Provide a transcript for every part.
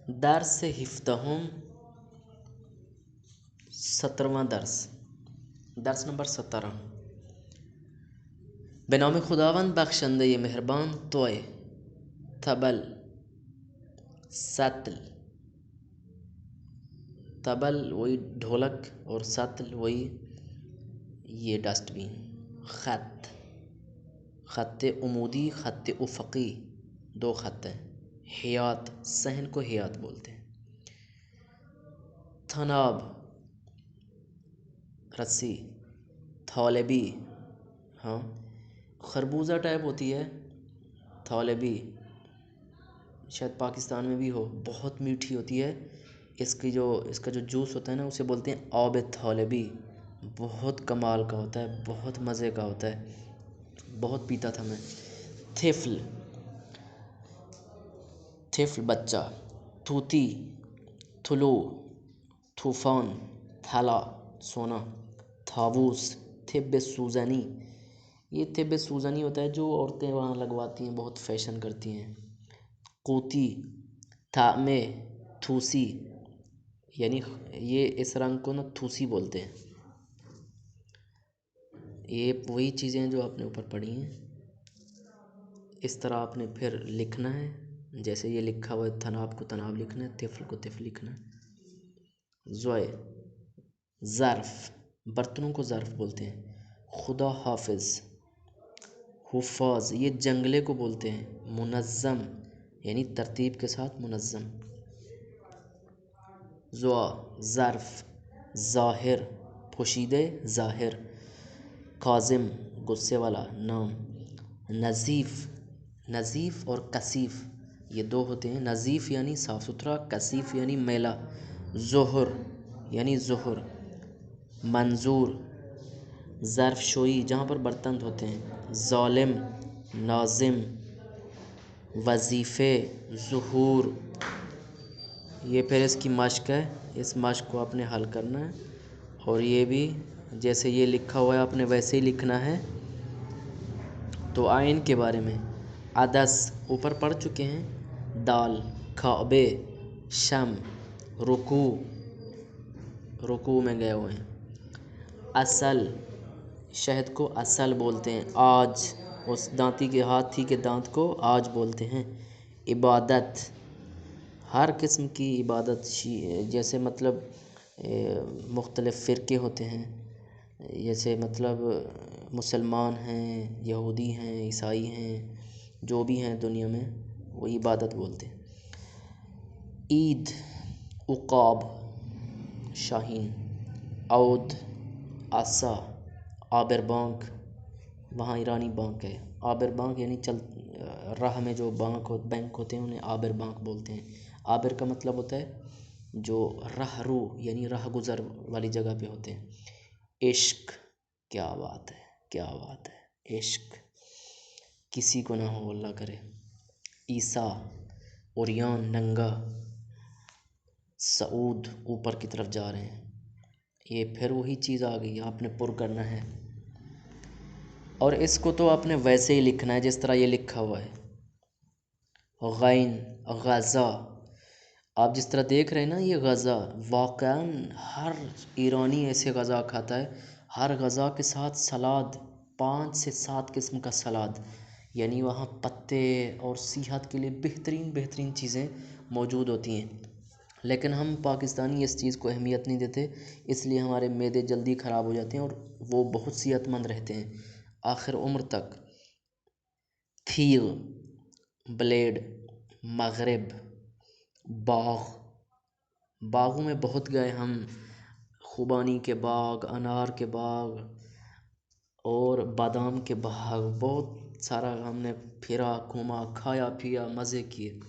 दर्स हिफ्तहुम 17वां दर्स number 17। बेनाम खुदावंद बख्शंदे ये मेहरबान। तोय तबल सतल, तबल वही ढोलक और सतल वही ये डस्टबिन। ख़त, ख़त्ते उमूदी, ख़त्ते उफ़क़ी, दो ख़त हैं। हयात, सहन को हयात बोलते हैं। थनाब रस्सी, थौलेबी, हाँ खरबूजा टाइप होती है थौलेबी, शायद पाकिस्तान में भी हो, बहुत मीठी होती है। इसका जो जूस होता है ना उसे बोलते हैं आब थौलेबी। बहुत कमाल का होता है, बहुत मज़े का होता है, बहुत पीता था मैं। थिफ्ल, थिफ्ल बच्चा। थूती, थुलू, तूफ़ान, थला सोना। थावूस, थिब्ब सूज़नी, ये थिब्ब सूज़नी होता है जो औरतें वहाँ लगवाती हैं, बहुत फैशन करती हैं। कूती, थामे, थूसी, यानी ये इस रंग को ना थूसी बोलते हैं। ये वही चीज़ें हैं जो आपने ऊपर पढ़ी हैं। इस तरह आपने फिर लिखना है, जैसे ये लिखा हुआ है तनाब को तनाब लिखना है, तिफ़्ल को तिफ़्ल लिखना है। ज़ोए, ज़र्फ़, बर्तनों को ज़र्फ़ बोलते हैं। खुदा हाफिज़, हुफ़ाज़, ये जंगले को बोलते हैं। मुनज़्ज़म, यानी तरतीब के साथ मुनज़्ज़म। ज़ुआ, ज़र्फ़, ज़ाहिर, पोशीदे ज़ाहिर। काज़िम, गुस्से वाला नाम। नज़ीफ़, नज़ीफ़ और कसीफ़ ये दो होते हैं। नज़ीफ़ यानी साफ़ सुथरा, कसीफ़ यानी मैला। ज़ुहर यानी ज़ुहर। मंजूर, ज़र्फ़शोई जहाँ पर बर्तन धोते हैं। ज़ालिम, नाज़िम, वज़ीफ़े, ज़ुहूर। ये फिर इसकी मश्क है, इस मश्क को आपने हल करना है। और ये भी जैसे ये लिखा हुआ है आपने वैसे ही लिखना है। तो आइन के बारे में अदस ऊपर पढ़ चुके हैं। दाल, खाबे, शम, रुकू, रुकू में गए हुए हैं। असल, शहद को असल बोलते हैं। आज, उस दांती के हाथी के दांत को आज बोलते हैं। इबादत, हर किस्म की इबादत, जैसे मतलब मुख्तलिफ़ फ़िरके होते हैं, जैसे मतलब मुसलमान हैं, यहूदी हैं, ईसाई हैं, जो भी हैं दुनिया में वो इबादत बोलते हैं। ईद, उक़ाब, शाहीन। औद, आसा, आबिर बांक, वहाँ ईरानी बांक है। आबिर बांक यानी चल राह में जो बैंक होते हैं उन्हें आबिर बांक बोलते हैं। आबिर का मतलब होता है जो राहरू यानी राह गुज़र वाली जगह पे होते हैं। इश्क, क्या बात है, क्या बात है, इश्क किसी को ना हो अल्लाह करे। ईसा, उरियान, नंगा। सऊद, ऊपर की तरफ जा रहे हैं। ये फिर वही चीज़ आ गई, आपने पुर करना है। और इसको तो आपने वैसे ही लिखना है जिस तरह ये लिखा हुआ है। गैन, गज़ा, आप जिस तरह देख रहे हैं ना ये गज़ा, वाक़अन हर ईरानी ऐसे गज़ा खाता है। हर गज़ा के साथ सलाद, 5 से 7 किस्म का सलाद, यानी वहाँ पत्ते और सेहत के लिए बेहतरीन बेहतरीन चीज़ें मौजूद होती हैं। लेकिन हम पाकिस्तानी इस चीज़ को अहमियत नहीं देते, इसलिए हमारे मैदे जल्दी ख़राब हो जाते हैं और वो बहुत सेहतमंद रहते हैं आखिर उम्र तक। थील, ब्लेड, मगरिब, बाग, बागों में बहुत गए हम। खुबानी के बाग, अनार के बाग और बादाम के बाग, बहुत सारा हमने फिरा घूमा, खाया पिया, मज़े किए।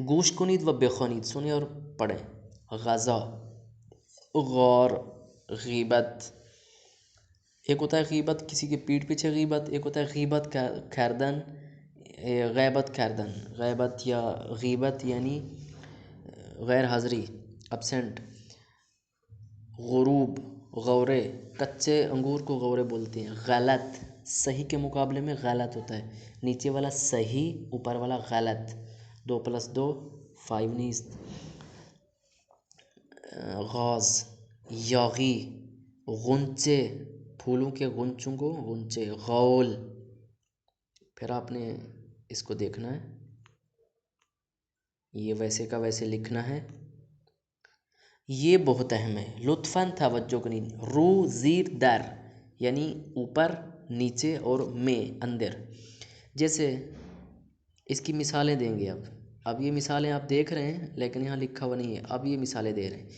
गूश कुनीद व बेखुनीद, सुने और पढ़ें। गज़ा, गौर, गीबत, एक होता है गीबत किसी के पीठ पीछे गीबत, एक होता है गीबत खैरदन, गैबत खैरदन। गैबत या गीबत यानी गैर हाज़री, अब्सेंट। गुरूब, गौरे, कच्चे अंगूर को गौरे बोलते हैं। गलत, सही के मुकाबले में गलत होता है। नीचे वाला सही, ऊपर वाला गलत। 2 + 2 फाइव नीस्त, गाज, यागी, गुंचे, फूलों के गुंचों को गुंचे, गौल। फिर आपने इसको देखना है, ये वैसे का वैसे लिखना है। ये बहुत अहम है। लुत्फ़न तवज्जो करीन, रू ज़ीर दर यानी ऊपर नीचे और में अंदर। जैसे इसकी मिसालें देंगे। अब ये मिसालें आप देख रहे हैं लेकिन यहाँ लिखा हुआ नहीं है। अब ये मिसालें दे रहे हैं।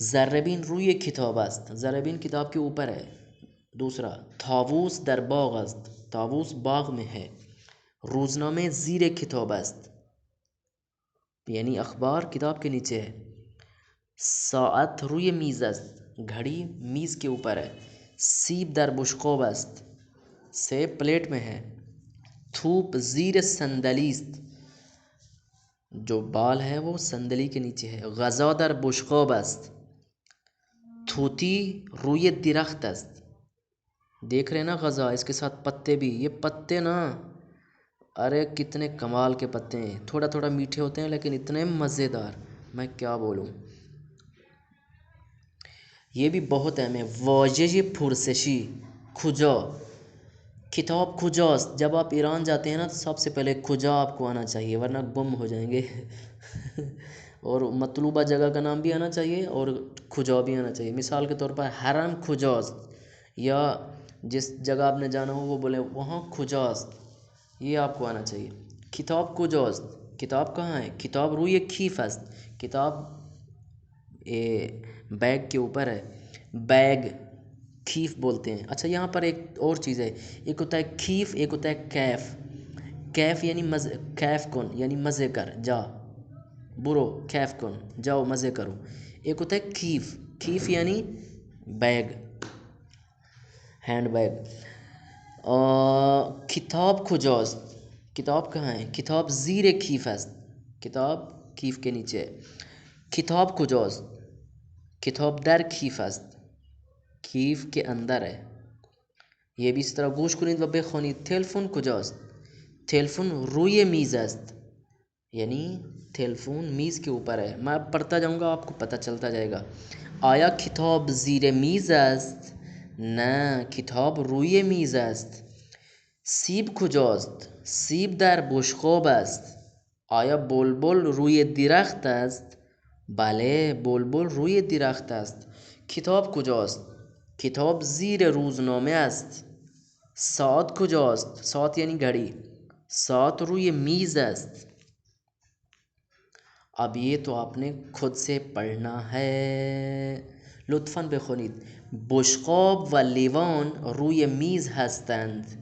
ज़र्रबीन रूए किताब अस्त, ज़र्रबीन किताब के ऊपर है। दूसरा, तावूस दर बाग अस्त, तावूस बाग में है। रोज़नामे ज़ीर किताब अस्त यानी अखबार किताब के नीचे है। साअत रुय मीज़ अस्त, घड़ी मीज़ के ऊपर है। सीब दर बुश्कोब अस्त, सेब प्लेट में है। थूप ज़ीर संदलीस्त, जो बाल है वो संदली के नीचे है। गज़ा दर बुश्कोब अस्त, थूती रुय दिरख्त अस्त। देख रहे हैं ना गज़ा, इसके साथ पत्ते भी, ये पत्ते ना, अरे कितने कमाल के पत्ते हैं। थोड़ा थोड़ा मीठे होते हैं लेकिन इतने मज़ेदार, मैं क्या बोलूँ। ये भी बहुत अहम है। वाजिज़ फुरसशी, खुजा, किताब खुजास्त। जब आप ईरान जाते हैं ना तो सबसे पहले खुजा आपको आना चाहिए वरना गुम हो जाएंगे और मतलूबा जगह का नाम भी आना चाहिए और खुजा भी आना चाहिए। मिसाल के तौर पर हरम खुजास्त, या जिस जगह आपने जाना हो वो बोले वहाँ खुजास्त, ये आपको आना चाहिए। किताब खुजास्त, किताब कहाँ है? किताब रूए खीफस्त, किताब बैग के ऊपर है। बैग खीफ बोलते हैं। अच्छा, यहाँ पर एक और चीज़ है, एक होता है खीफ, एक होता है कैफ। कैफ यानी मज़े, कैफ कौन यानी मज़े कर, जा, बुरो, कैफ कौन जाओ मज़े करो। एक होता है खीफ, खीफ यानी बैग, हैंड बैग। किताब खुजास्त, किताब कहाँ है? किताब ज़ीर खीफ है, किताब खीफ के नीचे है। किताब खुजास्त, किताब दर खीफ अस्त, खीफ के अंदर है। ये भी इस तरह गोश कुनिद वबे खोनी। टेलीफोन कुजास्त, टेलीफोन रुए मीज़ अस्त यानी टेलीफोन मीज़ के ऊपर है। मैं अब पढ़ता जाऊँगा आपको पता चलता जाएगा। आया किताब ज़ीर मीज़ अस्त, न किताब रुए मीज़ अस्त। सीब कुजास्त, सीब दर बुश्कोब अस्त। आया बुलबुल रुए दिरख्त अस्त, बले बुलबुल रुए दिरख्त अस्त। किताब कुजास्त, किताब ज़ीर रोज़नामे अस्त। सात कुजास्त, सात यानी घड़ी, सात रुए मीज़ अस्त। अब ये तो आपने खुद से पढ़ना है। लुत्फ़न बेखुनीद, बुश्कोब व लिवान रुए मीज़ हस्तंद।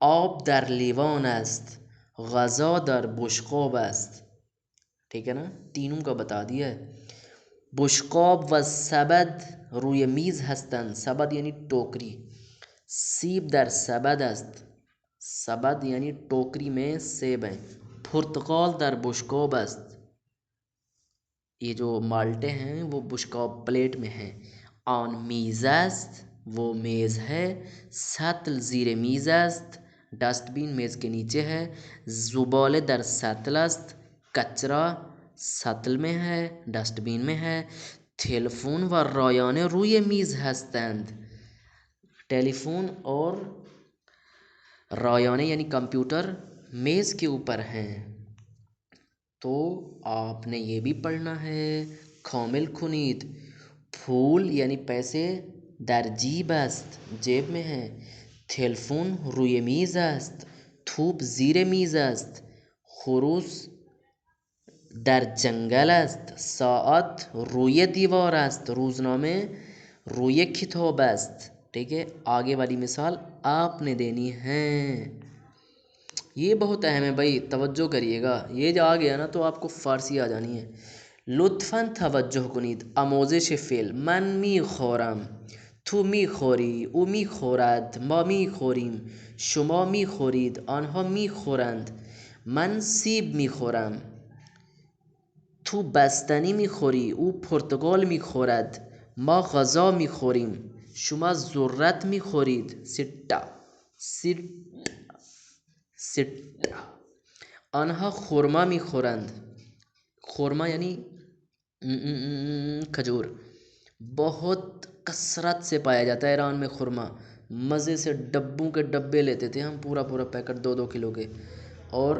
आब दर लिवान अस्त, गज़ा दर बुश्कोब अस्त। ठीक है ना, तीनों का बता दिया है। बुश्कोब व सबद रुए मीज़ हस्तंद, सबद यानी टोकरी। सीब दर सबद अस्त, सबद यानी टोकरी में सेब हैं। पुर्तगाल दर बुश्कोब अस्त, ये जो माल्टे हैं वो बुश्कोब प्लेट में हैं। आन मीज़ अस्त, वो मेज़ है। सतल ज़ीर मीज़ अस्त, डस्टबिन मेज़ के नीचे है। ज़ुबाले दर सतल अस्त, कचरा सतल में है, डस्टबिन में है। टेलीफोन व रायाने रुए मीज़ हस्तंद, टेलीफोन और रायाने यानी कंप्यूटर मेज़ के ऊपर हैं। तो आपने ये भी पढ़ना है। खामिल खुनीत, फूल यानी पैसे दर जीब अस्त, जेब में है। टेलीफोन रुए मीज़ अस्त, थूप ज़ीर मीज़ अस्त। खुरूस दर जंगल अस्त, साअत रुए दीवार अस्त, रोज़नामे रुए किताब अस्त। ठीक है, आगे वाली मिसाल आपने देनी है। ये बहुत अहम है भाई, तवज्जो करिएगा। ये जो आ गया ना तो आपको फ़ारसी आ जानी है। लुत्फ़न तवज्जो कुनीद, आमोज़िश फ़ेल। मन मी खोरम, तू मी खोरी, ओ मी खोरद, मा मी खोरीम, शुमा मी खोरीद, आनहा मी खोरंद। मन सीब मी खोरम, तू बस्तनी मी खोरी, ओ पुर्तगाल मी खोरद, मा गज़ा मी खोरीम, शुमा ज़ुर्रत मी खोरीद। सिट्टा, सिट्टा, आनहा खुरमा मी खोरंद। खुरमा यानी खजूर बहुत कसरत से पाया जाता है ईरान में खुरमा। मज़े से डब्बों के डब्बे लेते थे हम, पूरा पूरा पैकेट 2-2 किलो के, और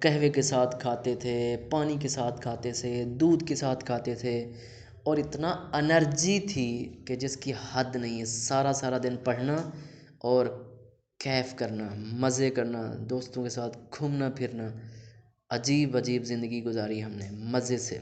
कहवे के साथ खाते थे, पानी के साथ खाते थे, दूध के साथ खाते थे। और इतना एनर्जी थी कि जिसकी हद नहीं है। सारा सारा दिन पढ़ना और कैफ़ करना, मज़े करना, दोस्तों के साथ घूमना फिरना। अजीब अजीब ज़िंदगी गुजारी हमने मज़े से।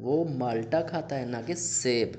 वो माल्टा खाता है ना कि सेब.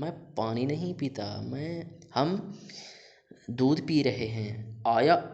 मैं पानी नहीं पीता, हम दूध पी रहे हैं. आया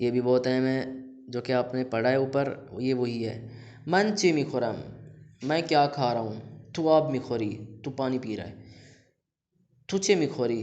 ये भी बहुत अहम है, जो कि आपने पढ़ा है ऊपर, ये वही है. मन ची मिखोरम, मैं क्या खा रहा हूँ. तू आब मिखोरी, तू पानी पी रहा है. तू चे मिखोरी,